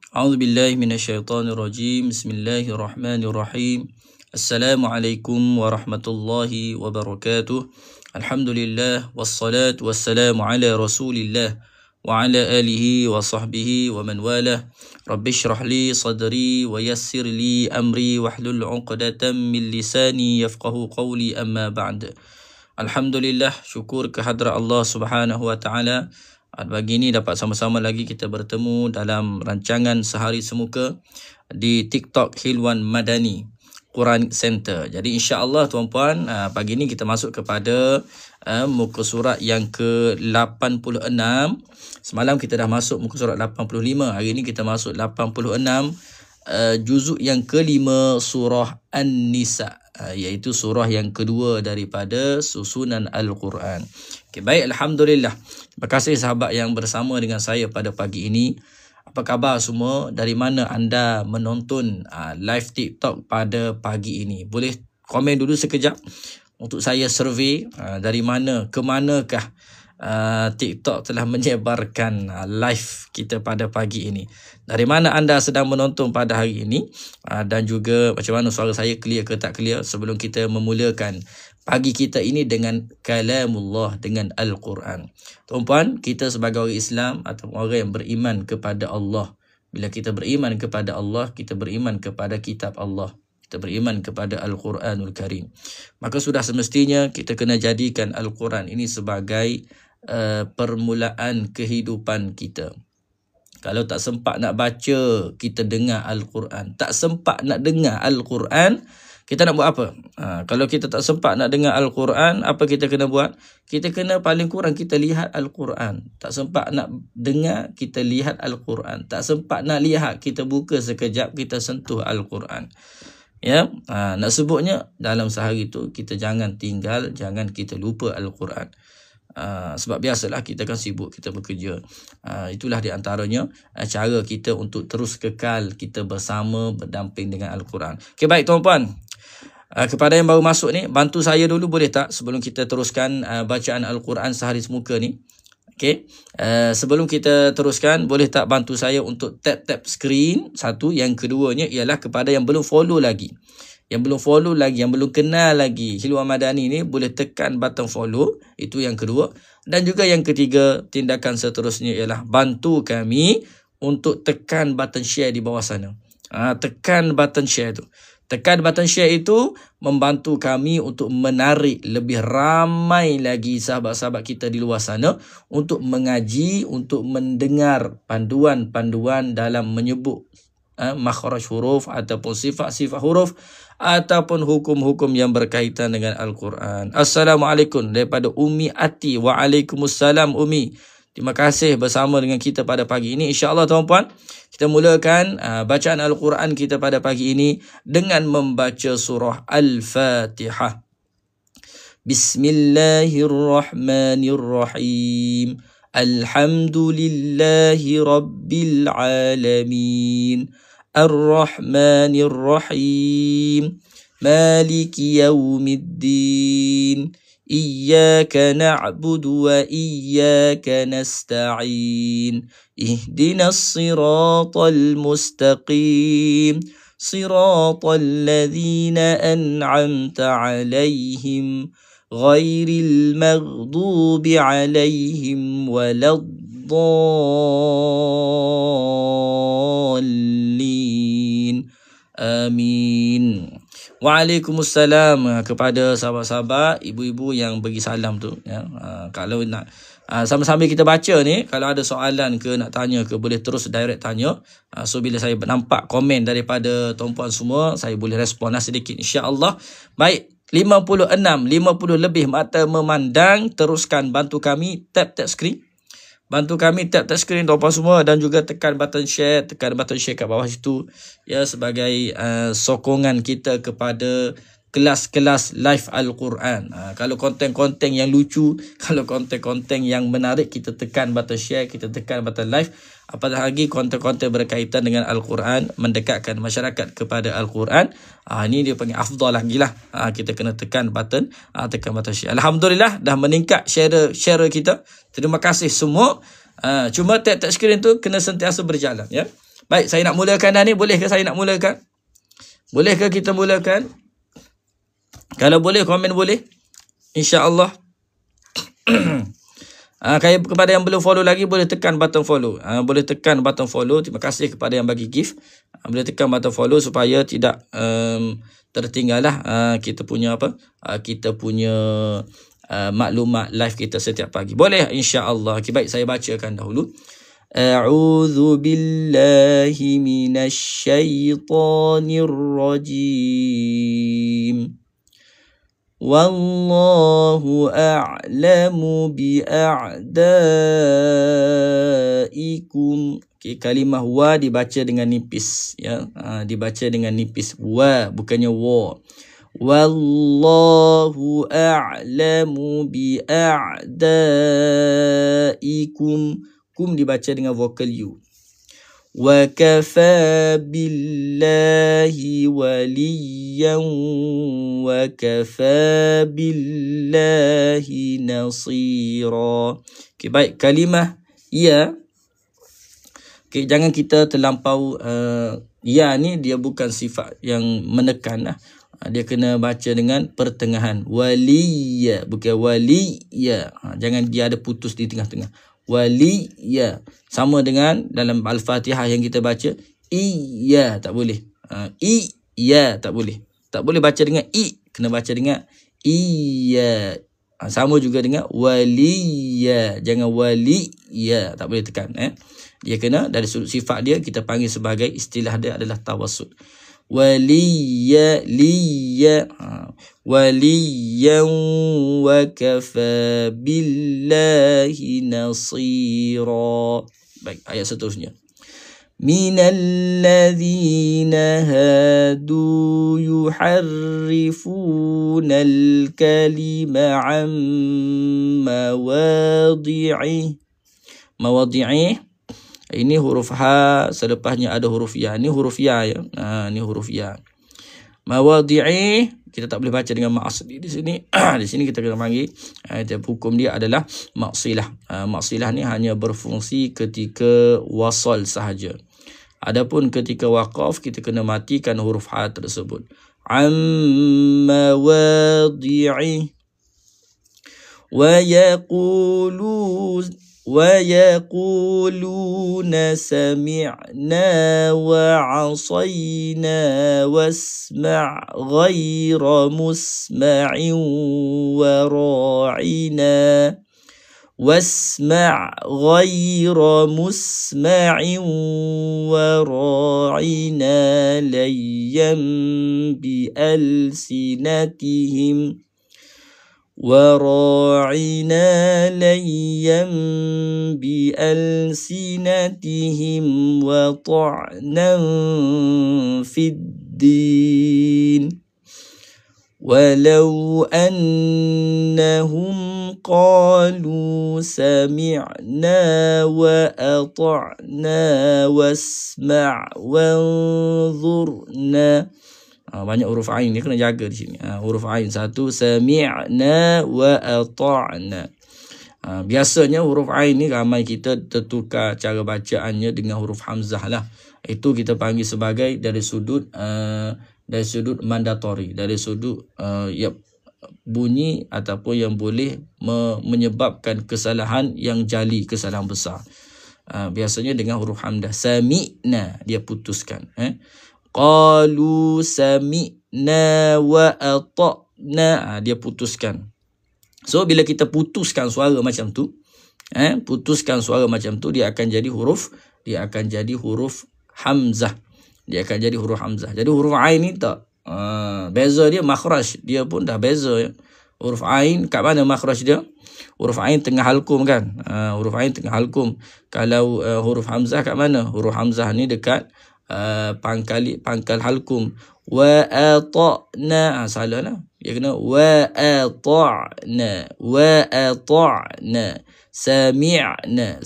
A'udzu billahi minasyaitonir rajim. Bismillahirrahmanirrahim. Assalamualaikum warahmatullahi wabarakatuh. Alhamdulillah wassalatu wassalamu ala Rasulillah wa ala alihi wa sahbihi wa man walah. Rabbi shrah li sadri wa yassir li amri wahlul 'uqdatam min lisani yafqahu qawli, amma ba'd. Alhamdulillah, syukur kehadrat Allah Subhanahu wa taala. Pagi ini dapat sama-sama lagi kita bertemu dalam rancangan Sehari Semuka di TikTok Hilwan Madani Quran Center. Jadi insya-Allah tuan-puan, pagi ini kita masuk kepada muka surat yang ke-86. Semalam kita dah masuk muka surat 85. Hari ini kita masuk 86, juzuk yang kelima surah An-Nisa, iaitu surah yang kedua daripada susunan Al-Quran. Okay, baik, Alhamdulillah. Terima kasih sahabat yang bersama dengan saya pada pagi ini. Apa khabar semua? Dari mana anda menonton live TikTok pada pagi ini? Boleh komen dulu sekejap untuk saya survey dari mana ke manakah TikTok telah menyebarkan live kita pada pagi ini. Dari mana anda sedang menonton pada hari ini, dan juga macam mana suara saya clear ke tak clear, sebelum kita memulakan pagi kita ini dengan kalamullah, dengan Al-Quran. Tuan-puan, kita sebagai orang Islam atau orang yang beriman kepada Allah, bila kita beriman kepada Allah, kita beriman kepada kitab Allah, kita beriman kepada Al-Quranul Karim, maka sudah semestinya kita kena jadikan Al-Quran ini sebagai permulaan kehidupan kita. Kalau tak sempat nak baca, kita dengar Al-Quran. Tak sempat nak dengar Al-Quran, kita nak buat apa? Kalau kita tak sempat nak dengar Al-Quran, apa kita kena buat? Kita kena paling kurang kita lihat Al-Quran. Tak sempat nak dengar, kita lihat Al-Quran. Tak sempat nak lihat, kita buka sekejap, kita sentuh Al-Quran. Ya, nak sebutnya dalam sehari tu kita jangan tinggal, jangan kita lupa Al-Quran. Sebab biasalah kita kan sibuk, kita bekerja. Itulah di antaranya cara kita untuk terus kekal kita bersama, berdamping dengan Al-Quran. Okay, baik tuan-puan. Kepada yang baru masuk ni, bantu saya dulu boleh tak sebelum kita teruskan bacaan Al-Quran Sehari Semuka ni. Okay. Sebelum kita teruskan, boleh tak bantu saya untuk tap screen satu. Yang keduanya ialah kepada yang belum follow lagi, yang belum follow lagi, yang belum kenal lagi Hilwan Madani ni, boleh tekan button follow. Itu yang kedua. Dan juga yang ketiga, tindakan seterusnya ialah bantu kami untuk tekan button share di bawah sana. Tekan button share tu. Tekan button share itu membantu kami untuk menarik lebih ramai lagi sahabat-sahabat kita di luar sana untuk mengaji, untuk mendengar panduan-panduan dalam menyebut makhraj huruf ataupun sifat-sifat huruf ataupun hukum-hukum yang berkaitan dengan Al-Quran. Assalamualaikum daripada Umi Ati. Waalaikumsalam Umi. Terima kasih bersama dengan kita pada pagi ini. InsyaAllah tuan-puan, kita mulakan bacaan Al-Quran kita pada pagi ini dengan membaca surah Al-Fatihah. Bismillahirrahmanirrahim. Alhamdulillahi Rabbil Alamin. Ar-Rahmanir-Rahim. Maliki Yawmiddin. Iyyaka na'budu wa iyyaka nasta'in. Ihdinas siratal mustaqim. Siratal ladzina an'amta 'alaihim ghairil maghdubi 'alaihim waladdallin. Amin. Waalaikumsalam kepada sahabat-sahabat, ibu-ibu yang bagi salam tu. Ya. Kalau nak Sambil-sambil kita baca ni, kalau ada soalan ke nak tanya ke, boleh terus direct tanya. So bila saya nampak komen daripada tuan-puan semua, saya boleh respon lah sedikit insya-Allah. Baik, 50 lebih mata memandang. Teruskan bantu kami tap screen. Bantu kami tap screen tuan-puan semua, dan juga tekan button share, kat bawah situ ya, sebagai sokongan kita kepada kelas-kelas live Al-Quran. Kalau konten-konten yang lucu, kalau konten-konten yang menarik, kita tekan button share, kita tekan button live. Apatah lagi konten-konten berkaitan dengan Al-Quran, mendekatkan masyarakat kepada Al-Quran. Ini dia panggil afdal lagi lah. Kita kena tekan button share. Alhamdulillah dah meningkat share kita. Terima kasih semua. Cuma tap screen tu kena sentiasa berjalan ya. Baik, saya nak mulakan dah ni. Boleh ke saya nak mulakan? Boleh ke kita mulakan? Kalau boleh, komen boleh. InsyaAllah. Kepada yang belum follow lagi, boleh tekan button follow. Boleh tekan button follow. Terima kasih kepada yang bagi gift. Boleh tekan button follow supaya tidak tertinggal lah kita punya kita punya maklumat live kita setiap pagi. Boleh insyaAllah. Okay, baik, saya bacakan dahulu. A'udzu billahi minasyaitonir rajim. Wallahu a'lamu bi'a'daikum. Okay, kalimah wa dibaca dengan nipis ya. Dibaca dengan nipis, wa bukannya wa. Wallahu a'lamu bi'a'daikum. Kum dibaca dengan vokal u. Wa kafa billahi waliyan wa kafa billahi nasira. Okay, baik, kalimah ya. Okay, jangan kita terlampau ya ni dia bukan sifat yang menekan lah. Dia kena baca dengan pertengahan. Waliya, bukan waliya. Jangan dia ada putus di tengah-tengah. Waliya. Sama dengan dalam Al-Fatihah yang kita baca, iya tak boleh. Iya tak boleh. Tak boleh baca dengan i, kena baca dengan iya. Sama juga dengan waliya. Jangan waliya, tak boleh tekan. Dia kena dari sudut sifat dia, kita panggil sebagai istilah dia adalah tawassut. Waliya, liya, waliyan wa kafa billahi nasira. Baik, ayat seterusnya. Minalladzina hadu yuharrifuna al-kalima an mawadhi'ih. Mawadhi'ih, ini huruf ha, selepasnya ada huruf ya. Ini huruf ya ya. Ini huruf ya. Mawadhi'i kita tak boleh baca dengan ma'asli di sini. Di sini kita kena panggil hukum dia adalah maksilah. Maksilah ni hanya berfungsi ketika wasal sahaja. Adapun ketika waqaf kita kena matikan huruf ha tersebut. Mawadhi'i ويقولون سمعنا وعصينا واسمع غير مسمع وراعنا ليا بألسنتهم وطعنا في الدين ولو أنهم قالوا سمعنا وأطعنا واسمع وانظرنا. Banyak huruf ain, dia kena jaga di sini. Huruf ain satu, sami'na wa ata'na. Biasanya huruf ain ni ramai kita tertukar cara bacaannya dengan huruf hamzah lah. Itu kita panggil sebagai dari sudut mandatori, dari sudut bunyi ataupun yang boleh menyebabkan kesalahan yang jali, kesalahan besar. Biasanya dengan huruf hamzah. Sami'na, dia putuskan. Qalu sami'na wa ata'na, dia putuskan. So bila kita putuskan suara macam tu, putuskan suara macam tu, dia akan jadi huruf hamzah. Dia akan jadi huruf hamzah. Jadi huruf ain ni tak beza dia makhraj dia pun dah beza ya. Huruf ain kat mana makhraj dia? Huruf ain tengah halkum kan. Huruf ain tengah halkum. Kalau huruf hamzah kat mana? Huruf hamzah ni dekat pangkal halkum. Wa ata'na. Salah lah. Dia kena wa ata'na. Wa ata'na. Sami'na.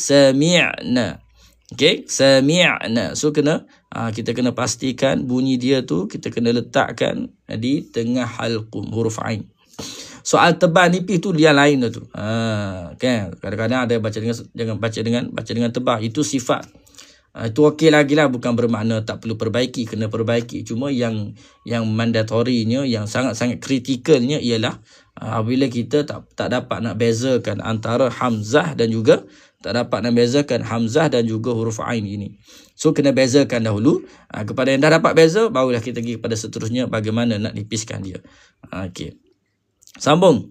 Okay, sami'na. So kena kita kena pastikan bunyi dia tu kita kena letakkan di tengah halqum huruf ain. Soal tebal nipis tu dia lain tu. Kan? Kadang-kadang ada baca dengan tebal, itu sifat. Itu okey lagi lah, bukan bermakna tak perlu perbaiki, kena perbaiki. Cuma yang mandatorinya, yang sangat-sangat kritikalnya ialah apabila kita tak dapat nak bezakan antara hamzah dan juga huruf ain ini. So kena bezakan dahulu. Kepada yang dah dapat beza, barulah kita pergi kepada seterusnya bagaimana nak nipiskan dia. Okey. Sambung.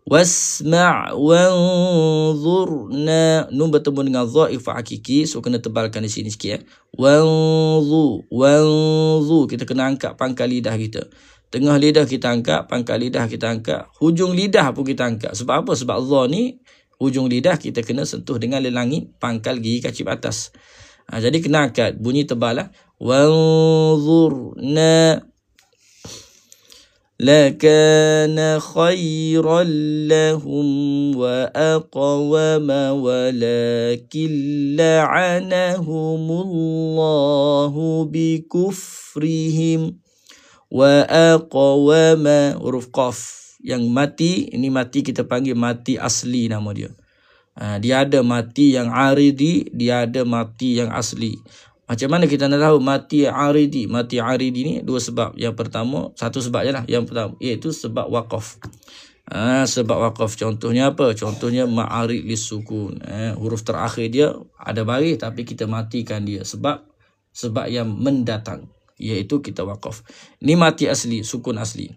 Wasma' wanzurna. Nun bertemu dengan dhaif hakiki, so kena tebalkan di sini sikit. Wanzu. Kita kena angkat pangkal lidah kita. Tengah lidah kita angkat, pangkal lidah kita angkat, hujung lidah pun kita angkat. Sebab apa? Sebab dha ni hujung lidah kita kena sentuh dengan lelangit pangkal gigi kacip atas. Jadi kena angkat, bunyi tebal lah. Wanzurna. لَكَانَ خَيْرًا لَهُمْ وَأَقْوَمَ وَلَكِنْ لَعَنَهُمُ اللَّهُ بِكُفْرِهِمْ وَأَقْوَمَ. Huruf qaf yang mati, ini mati kita panggil mati asli nama dia. Dia ada mati yang aridi, dia ada mati yang asli. Macam mana kita nak tahu mati aridi? Mati aridi ni dua sebab. Yang pertama, satu sebab je lah. Yang pertama, iaitu sebab waqaf. Sebab waqaf. Contohnya apa? Contohnya ma'arid lisukun. Huruf terakhir dia ada baris tapi kita matikan dia. Sebab yang mendatang. Iaitu kita waqaf. Ini mati asli, sukun asli.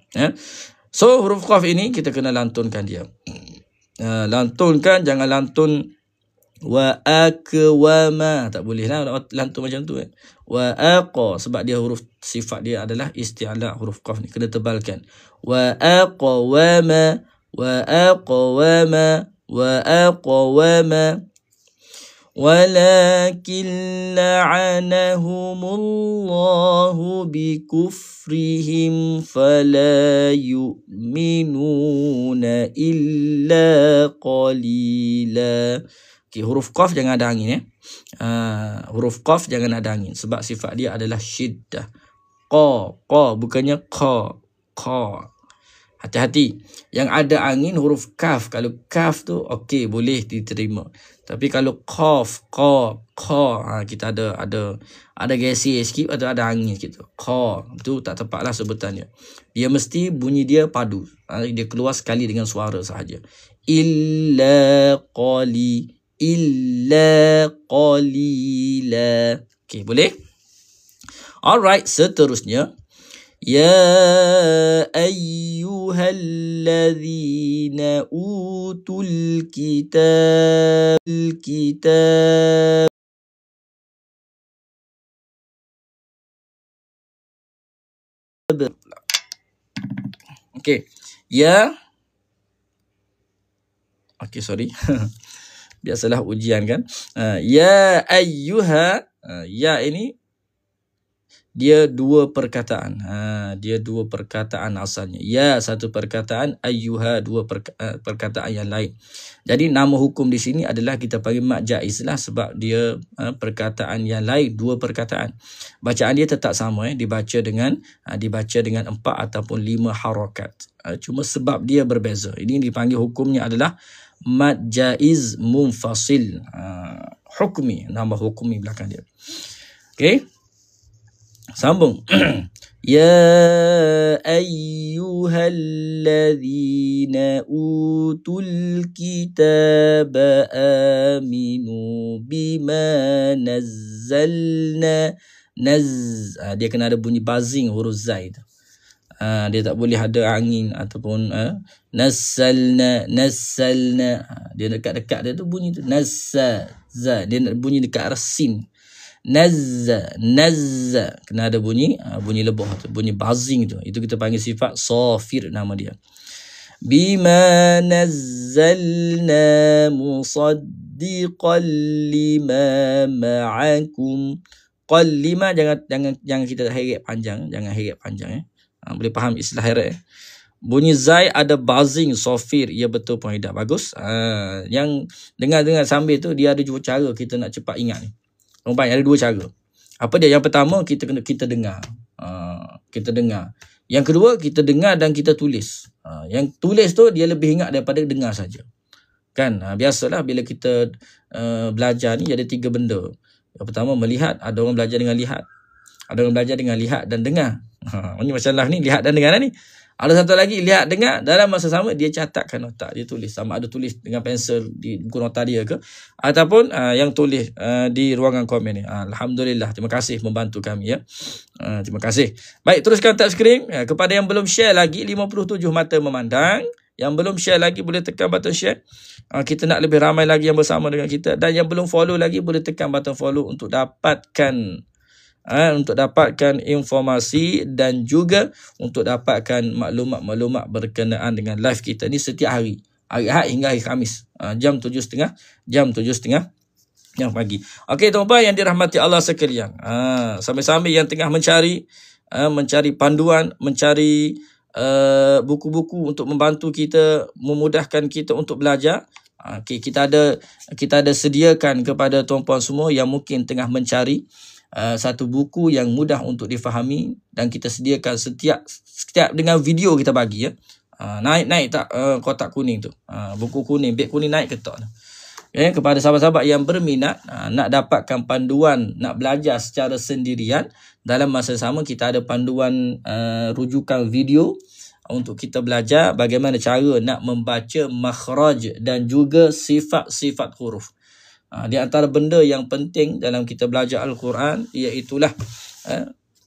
So, huruf qaf ini kita kena lantunkan dia. Lantunkan, jangan lantun wa akwama, tak boleh lah lantun macam tu kan. Wa aqa, sebab dia huruf sifat dia adalah isti'la, huruf qaf ni kena tebalkan. Wa aqwama walakin la'anahumullahu bikufrihim fala yu'minuna illa qalila. Okay, huruf qaf jangan ada angin huruf qaf jangan ada angin sebab sifat dia adalah syiddah. Qa bukannya qa. Hati-hati. Yang ada angin huruf kaf. Kalau kaf tu okey, boleh diterima. Tapi kalau qaf, qa, kita ada geser sikit atau ada angin sikit. Qa tu tak tepatlah sebutannya. Dia mesti bunyi dia padu. Dia keluar sekali dengan suara sahaja. Illa qalila. Okey, boleh? Alright, seterusnya. Ya ayyuhalladzina utul kitab. Okey. Ya. Okey, sorry. Biasalah ujian kan. Ya ayyuha. Ya ini dia dua perkataan. Dia dua perkataan asalnya. Ya satu perkataan, ayyuha dua perkataan yang lain. Jadi nama hukum di sini adalah kita panggil mad jaiz lah sebab dia perkataan yang lain, dua perkataan. Bacaan dia tetap sama dibaca dengan 4 ataupun 5 harakat. Cuma sebab dia berbeza. Ini dipanggil hukumnya adalah mad jaiz munfasil. Hukmi, nama hukmi belakang dia. Okey. Sambung. Ya ayyuhalladzina utul kitaba aminu bima nazzalna. Dia kena ada bunyi buzzing huruf zaid. Dia tak boleh ada angin ataupun nazzalna. Dia dekat-dekat dia tu bunyi tu nazza. Dia nak bunyi dekat arah sin. Nazza. Kena ada bunyi lebah tu, bunyi buzzing tu. Itu kita panggil sifat safir nama dia. Bima nazzalna musaddiqan lima ma'akum. Lima jangan kita heret panjang, boleh faham istilah heret. Bunyi zai ada buzzing safir, ya betul Puan Ida, bagus. Yang dengar sambil tu dia ada dua cara kita nak cepat ingat ni. Ada dua cara. Apa dia? Yang pertama kita dengar. Kita dengar. Yang kedua kita dengar dan kita tulis. Yang tulis tu dia lebih ingat daripada dengar saja. Kan? Biasalah bila kita belajar ni ada tiga benda. Yang pertama melihat, ada orang belajar dengan lihat. Ada orang belajar dengan lihat dan dengar. Ini masalah ni, lihat dan dengar ni. Ada satu lagi, lihat dengar, dalam masa sama dia catatkan nota, dia tulis. Sama ada tulis dengan pensel di buku nota dia ke, ataupun yang tulis di ruangan komen ni. Alhamdulillah, terima kasih membantu kami ya. Terima kasih. Baik, teruskan tap skrin. Kepada yang belum share lagi, 57 mata memandang. Yang belum share lagi boleh tekan button share. Kita nak lebih ramai lagi yang bersama dengan kita. Dan yang belum follow lagi boleh tekan button follow untuk dapatkan informasi dan juga untuk dapatkan maklumat-maklumat berkenaan dengan live kita ni setiap hari. Hari Ahad hingga hari Khamis. Jam 7.30 yang pagi. Okey tuan-tuan yang dirahmati Allah sekalian. Sambil-sambil yang tengah mencari panduan, mencari buku-buku untuk membantu kita, memudahkan kita untuk belajar. Kita ada sediakan kepada tuan-puan semua yang mungkin tengah mencari satu buku yang mudah untuk difahami, dan kita sediakan setiap dengan video kita bagi ya. Naik tak kotak kuning tu. Buku kuning, beg kuning naik ke tak? Kepada sahabat-sahabat yang berminat nak dapatkan panduan, nak belajar secara sendirian, dalam masa sama kita ada panduan rujukan video untuk kita belajar bagaimana cara nak membaca makhraj dan juga sifat-sifat huruf. Di antara benda yang penting dalam kita belajar Al-Quran iaitulah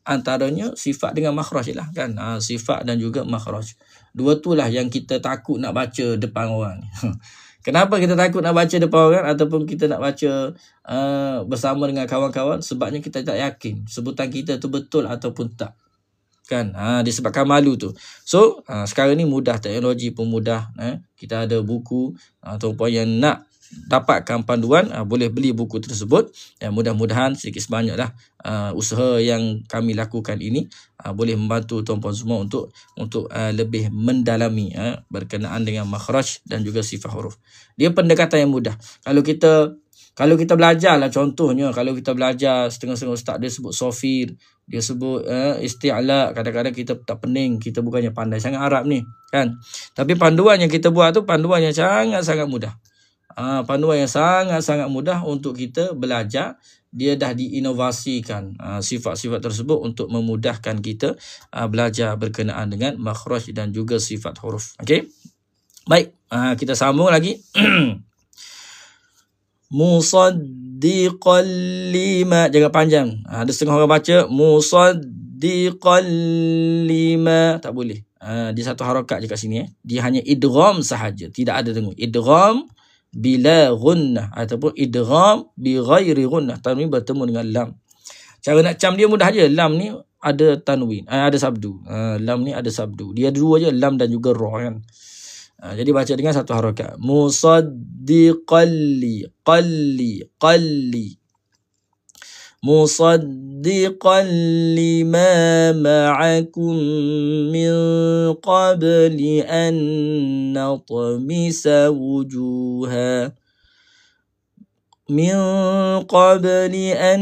antaranya sifat dengan makhraj lah kan. Sifat dan juga makhraj. Dua tu lah yang kita takut nak baca depan orang. Kenapa kita takut nak baca depan orang ataupun kita nak baca bersama dengan kawan-kawan? Sebabnya kita tak yakin sebutan kita tu betul ataupun tak. Kan? Disebabkan malu tu. So, sekarang ni mudah, teknologi pun mudah. Kita ada buku ataupun yang nak dapatkan panduan, boleh beli buku tersebut. Mudah-mudahan sedikit sebanyaklah usaha yang kami lakukan ini boleh membantu tuan-puan semua untuk lebih mendalami berkenaan dengan makhraj dan juga sifat huruf. Dia pendekatan yang mudah. Kalau kita belajar lah, contohnya kalau kita belajar setengah-setengah ustaz dia sebut sofir, dia sebut isti'la, kadang-kadang kita tak pening, kita bukannya pandai sangat Arab ni kan. Tapi panduan yang kita buat tu panduan yang sangat-sangat mudah. Panduan yang sangat-sangat mudah untuk kita belajar. Dia dah diinovasikan sifat-sifat tersebut untuk memudahkan kita belajar berkenaan dengan makhraj dan juga sifat huruf. Okey. Baik, kita sambung lagi. Musaddiqan lima, jangan panjang. Ada setengah orang baca musaddiqan lima, tak boleh. Dia satu harakat je kat sini Dia hanya idgham sahaja, tidak ada tengok. Idgham bila gunnah ataupun idgham bi ghairi gunnah, tanwin bertemu dengan lam. Cara nak cam dia mudah je. Lam ni ada tanwin, ada sabdu. Lam ni ada sabdu. Dia dua je, lam dan juga ra kan. Jadi baca dengan satu harakat. Musaddiqalli qalli. Musaddiqan lima ma'akum min qabli an natmisa wujuha. من قبل أن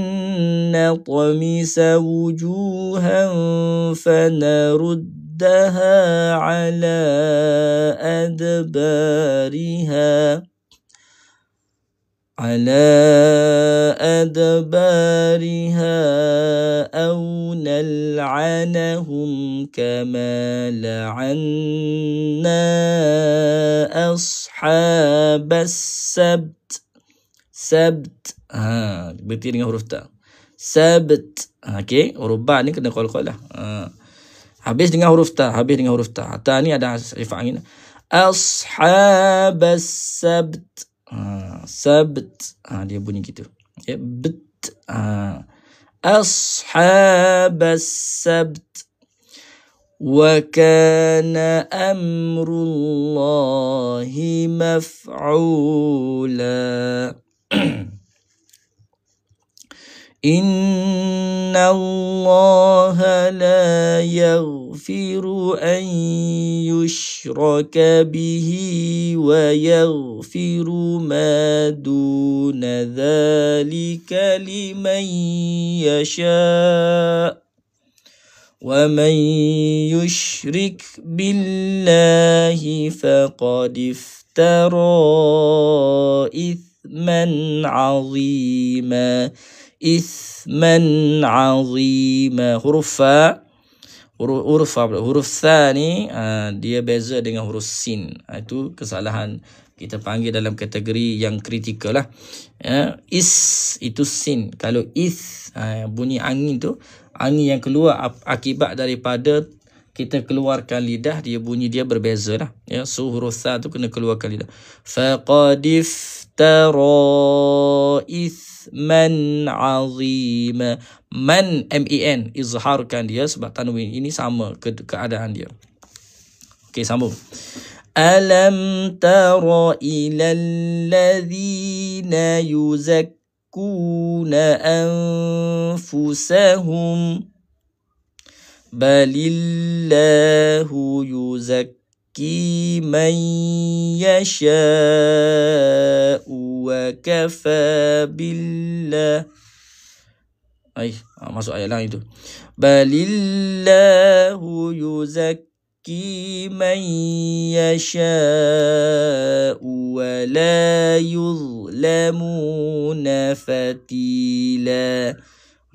نطمس وجوها فنردها على أدبارها أو نلعنهم كما لعنا أصحاب السبت. Berarti dengan huruf ta. Sabt. Okey, huruf ba ni kena qal-qal lah. Habis dengan huruf ta. Ta ni ada sifat angin. Ashabas sabt. Sabt. Dia bunyi gitu. Ya, bet. Ashabas sabt. Wa kana amrullahi maf'ula. Inna Allah la yaghfiru an yushraka bihi wa yaghfiru ma duna dhalika liman yasha' wa man yushrik billahi faqad iftara ithman 'azima. Ithman 'azima. Huruf fa, huruf sa ni dia beza dengan huruf sin. Itu kesalahan kita panggil dalam kategori yang kritikal lah. Is itu sin. Kalau is bunyi angin tu, angin yang keluar akibat daripada kita keluarkan lidah, dia bunyi dia berbeza lah. Ya, so huruf sa tu kena keluarkan lidah. Faqad iftara ithman 'azima. Man, M-E-N, izharkan dia sebab tanwin. Ini sama keadaan dia. Okey, sambung. Alam tara ilal ladhina yuzakkuna anfusahum balillahu yuzakki man yasha'u wa kafa billah. Masuk ayat lain itu. Balillahu yuzakki man yasha'u wa la yuzlamuna fatila.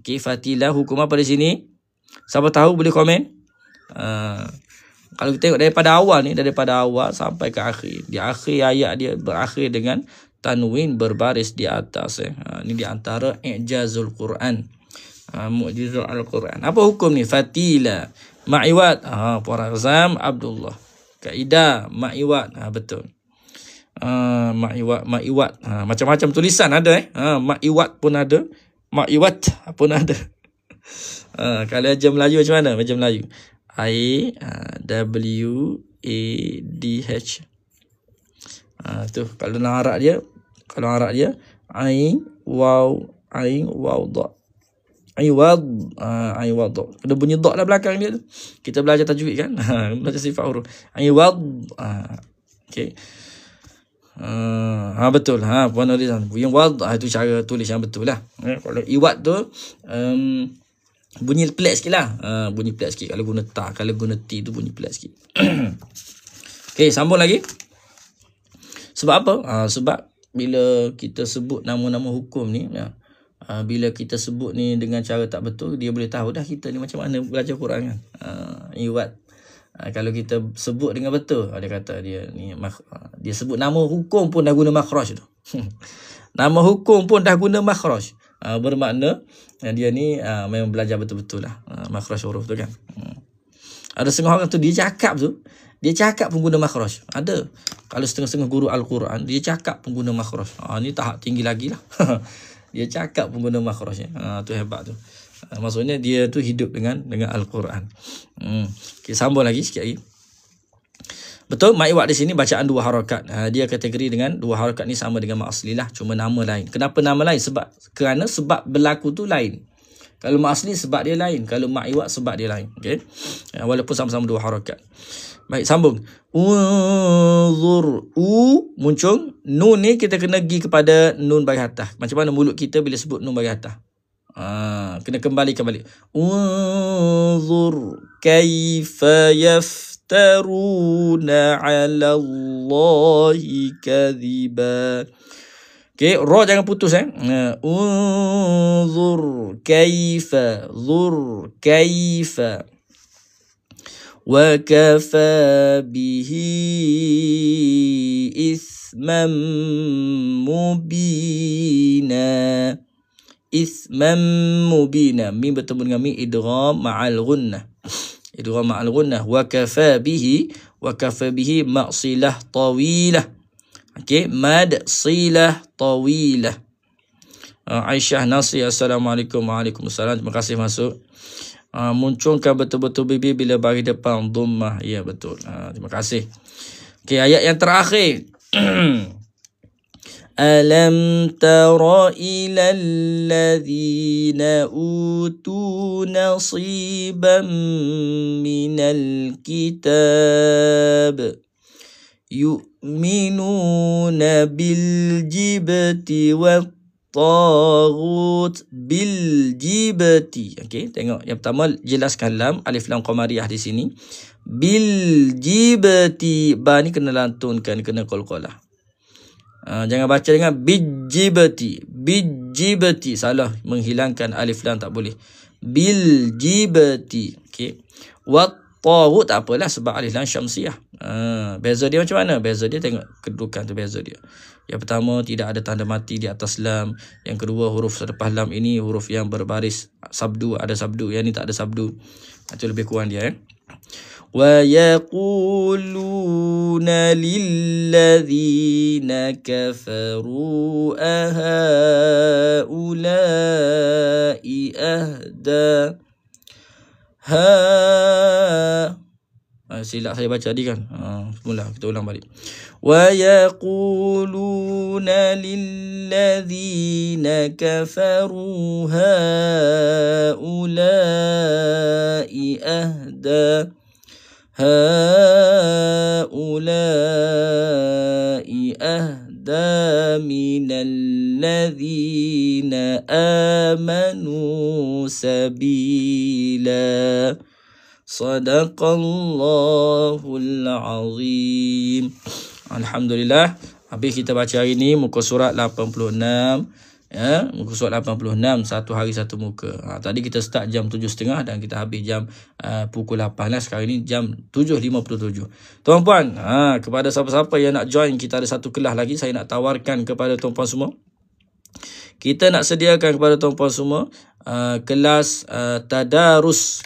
Okey, fatila hukum apa di sini? Siapa tahu boleh komen. Kalau kita tengok daripada awal ni, daripada awal sampai ke akhir, di akhir ayat dia berakhir dengan tanwin berbaris di atas. Ini di antara i'jazul Quran, mukjizat Al-Quran. Apa hukum ni? Fatila, ma'iwat. Puan Razam Abdullah. Kaedah ma'iwat. Betul. Ma'iwat. Macam-macam tulisan ada. Ma'iwat pun ada. Ma'iwat pun ada. Kalau ajar Melayu macam mana? Macam Melayu. I-W-A-D-H. Tu kalau dalam Arab dia, ain waw dha. Aiwad. Ada bunyi dha lah belakang dia tu. Kita belajar tajwid kan? Belajar sifat huruf. Aiwad. Okey. Betul. Puan Nurisan. Yang wad itu cara tulis yang betul lah. Kalau iwad tu bunyi pelik sikit lah. Bunyi pelik sikit. Kalau guna ta, kalau guna ti tu bunyi pelik sikit. Okey, sambung lagi. Sebab apa? Sebab bila kita sebut nama-nama hukum ni, bila kita sebut ni dengan cara tak betul, dia boleh tahu dah kita ni macam mana belajar Quran kan. Iwat. Kalau kita sebut dengan betul, dia kata dia ni dia sebut nama hukum pun dah guna makhraj tu. Nama hukum pun dah guna makhraj. Bermakna dia ni memang belajar betul-betul lah makhraj huruf tu kan. Ada setengah orang tu dia cakap pun guna makhraj. Ada. Kalau setengah-setengah guru Al-Quran, dia cakap pun guna makhraj. Ni tahap tinggi lagi lah. Dia cakap pun guna makhraj. Tu hebat tu. Maksudnya dia tu hidup dengan Al-Quran. Okay, sambung lagi sikit lagi. Betul, ma'iwat di sini bacaan dua harakat. Dia kategori dengan dua harakat ni sama dengan ma'asli lah, cuma nama lain. Kenapa nama lain? Kerana sebab berlaku tu lain. Kalau ma'asli sebab dia lain, kalau ma'iwat sebab dia lain. Okey. Walaupun sama-sama dua harakat. Baik, sambung. Unzur. Muncul. Nun ni kita kena pergi kepada nun bagi atas. Macam mana mulut kita bila sebut nun bagi atas? Kena kembali. Unzur kaifa yaftaruna 'ala Allahi kadhiba. Okey, ra jangan putus Unzur kaifa, zur kaifa. Wa kafa bihi ithman mubina. Ithman mubina. Mim bertemu dengan mim idgham ma'al gunnah. idgham ma'al gunnah. Wa kafa bihi maqsilah tawilah. Okey, mad silah tawilah. Aisyah Nasir, Assalamualaikum. Waalaikumsalam. Terima kasih masuk. Munculkan betul-betul bibir bila bagi depan dhammah. Ya, betul. Terima kasih. Okey, ayat yang terakhir. Alam tara ilal ladzina utu nasiban minal kitab yu'minuna bil jibti wat taghut bil jibti. Okey, tengok yang pertama jelaskan lam, alif lam qamariyah di sini. Bil jibti, ba ni kena lantunkan, kena qalqalah. Jangan baca dengan bijibati. Bijibati salah, menghilangkan alif lam tak boleh. Bil jibati. Okey. Wat taghut tak apalah sebab alif lam syamsiyah. Beza dia macam mana? Beza dia tengok kedudukan tu, beza dia. Yang pertama tidak ada tanda mati di atas lam. Yang kedua huruf selepas lam ini huruf yang berbaris sabdu, ada sabdu. Yang ni tak ada sabdu. Itu lebih kurang dia. Wa yaquluna lilladzina kafaru ahaulai ahda. Silap saya baca tadi kan. Semula kita ulang balik. Wa yaquluna lilladzina kafaru haulai ahda. Haulai ahda minal ladzina amanu sabila. Sadaqallahul azim. Alhamdulillah. Habis kita baca hari ni muka surat 86. Ya, muka surat 86, satu hari satu muka. Tadi kita start jam 7.30 dan kita habis jam pukul 8 lah. Sekarang ni jam 7.57. Tuan-puan, kepada siapa-siapa yang nak join, kita ada satu kelas lagi. Saya nak tawarkan kepada tuan-puan semua. Kita nak sediakan kepada tuan-puan semua kelas tadarus.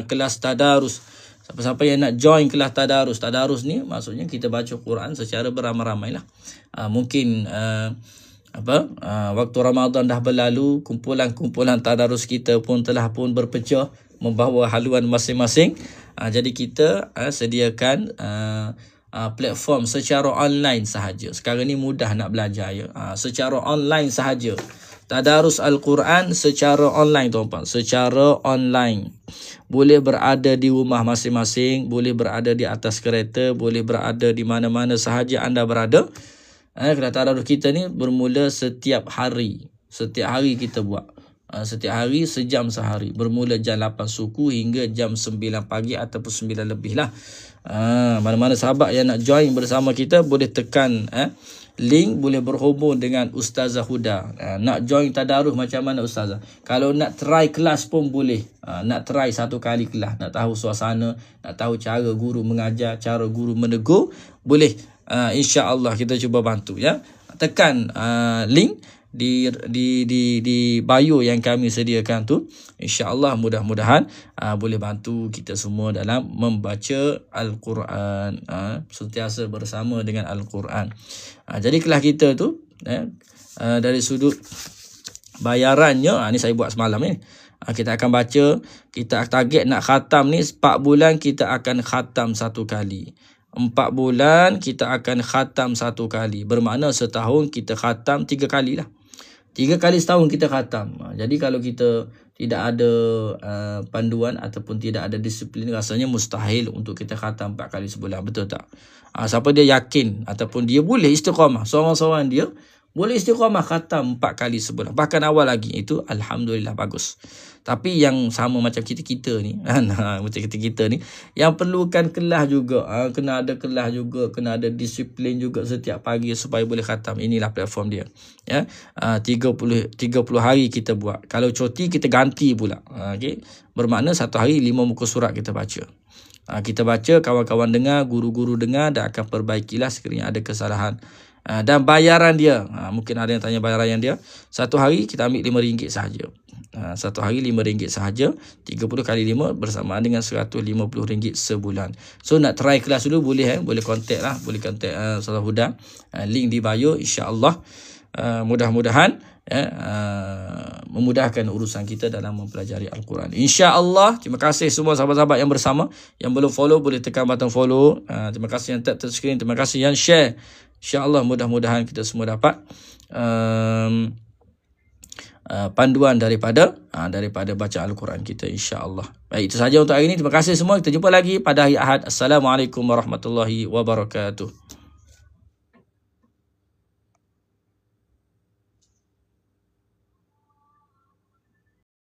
Kelas tadarus. Siapa-siapa yang nak join kelas tadarus. Tadarus ni maksudnya kita baca Quran secara beramai-ramai lah. Mungkin waktu Ramadan dah berlalu, kumpulan-kumpulan tadarus kita pun telah pun berpecah membawa haluan masing-masing. Jadi kita sediakan platform secara online sahaja. Sekarang ni mudah nak belajar ya. Secara online sahaja. Tadarus Al-Quran secara online tuan-tuan, secara online. Boleh berada di rumah masing-masing, boleh berada di atas kereta, boleh berada di mana-mana sahaja anda berada. Kelas tadarus kita ni bermula setiap hari. Setiap hari kita buat. Setiap hari sejam sehari. Bermula jam 8 suku hingga jam 9 pagi ataupun 9 lebih lah. Mana-mana sahabat yang nak join bersama kita boleh tekan link, boleh berhubung dengan Ustazah Huda. Nak join tadarus macam mana Ustazah? Kalau nak try kelas pun boleh. Nak try satu kali kelas, nak tahu suasana, nak tahu cara guru mengajar, cara guru menegur, boleh. InsyaAllah kita cuba bantu ya. Tekan link di bio yang kami sediakan tu. InsyaAllah mudah-mudahan boleh bantu kita semua dalam membaca Al-Quran, sentiasa bersama dengan Al-Quran. Jadi kelas kita tu dari sudut bayarannya, ni saya buat semalam ni. Kita akan baca, kita target nak khatam ni 4 bulan kita akan khatam satu kali. 4 bulan kita akan khatam satu kali. Bermakna setahun kita khatam 3 kali lah. 3 kali setahun kita khatam. Jadi kalau kita tidak ada panduan ataupun tidak ada disiplin, rasanya mustahil untuk kita khatam 4 kali sebulan. Betul tak? Siapa dia yakin ataupun dia boleh istiqamah, seorang-seorang dia boleh istiqamah khatam 4 kali sebulan. Bahkan awal lagi itu alhamdulillah bagus. Tapi yang sama macam kita-kita ni, macam kita-kita ni, yang perlukan kelas juga. Kena ada kelas juga, kena ada disiplin juga setiap pagi supaya boleh khatam. Inilah platform dia. Ya, 30 hari kita buat. Kalau cuti kita ganti pula. Okay? Bermakna satu hari 5 muka surat kita baca. Kita baca, kawan-kawan dengar, guru-guru dengar dan akan perbaikilah sekiranya ada kesalahan. Dan bayaran dia, mungkin ada yang tanya bayaran dia, satu hari kita ambil RM5 sahaja. Satu hari RM5 sahaja, 30 kali 5 bersamaan dengan RM150 sebulan. So nak try kelas dulu boleh boleh contact lah, boleh contact Ustazah Huda, link di bio, insya-Allah. Mudah-mudahan memudahkan urusan kita dalam mempelajari Al-Quran, insya-Allah. Terima kasih semua sahabat-sahabat yang bersama. Yang belum follow boleh tekan button follow. Terima kasih yang tap screen, terima kasih yang share. Insya-Allah mudah-mudahan kita semua dapat panduan daripada baca Al-Quran kita, insya-Allah. Baik, itu saja untuk hari ini. Terima kasih semua. Kita jumpa lagi pada hari Ahad. Assalamualaikum warahmatullahi wabarakatuh.